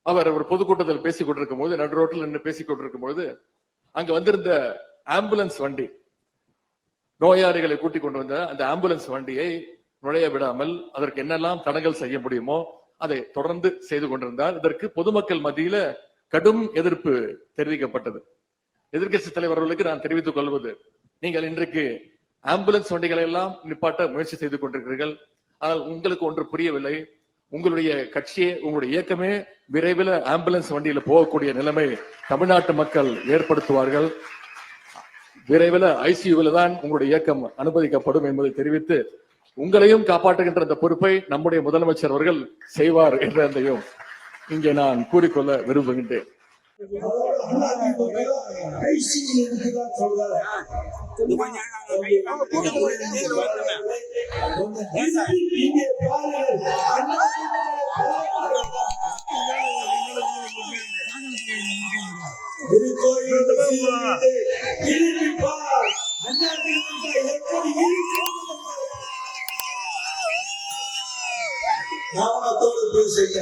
அவர் ஒரு பொதுக்கூட்டத்தில் பேசிக் கொண்டிருக்கும் போது, நடு ரோட்டில் நின்று பேசிக் கொண்டிருக்கும் பொழுது, அங்க வந்திருந்த ஆம்புலன்ஸ் வண்டி, நோயாளிகளை கூட்டிக் கொண்டு வந்த அந்த ஆம்புலன்ஸ் வண்டியை நுழைய விடாமல் அதற்கு என்னெல்லாம் தடங்கல் செய்ய முடியுமோ அதை தொடர்ந்து செய்து கொண்டிருந்தார். இதற்கு பொதுமக்கள் மத்தியில கடும் எதிர்ப்பு தெரிவிக்கப்பட்டது. எதிர்கட்சி தலைவர்களுக்கு நான் தெரிவித்துக் கொள்வது, நீங்கள் இன்றைக்கு ஆம்புலன்ஸ் வண்டிகளை எல்லாம் நிப்பாட்ட முயற்சி செய்து கொண்டிருக்கிறீர்கள். ஆனால் உங்களுக்கு ஒன்று புரியவில்லை. உங்களுடைய கட்சியே, உங்களுடைய இயக்கமே விரைவில் ஆம்புலன்ஸ் வண்டியில போகக்கூடிய நிலைமை தமிழ்நாட்டு மக்கள் ஏற்படுத்துவார்கள். விரைவில் ஐசியூவில் தான் உங்களுடைய இயக்கம் அனுமதிக்கப்படும் என்பதை தெரிவித்து, உங்களையும் காப்பாற்றுகின்ற அந்த பொறுப்பை நம்முடைய முதலமைச்சர் அவர்கள் செய்வார் என்றதையும் இங்கே நான் கூறிக்கொள்ள விரும்புகின்றேன். கவனத்தோடு பேசுங்க.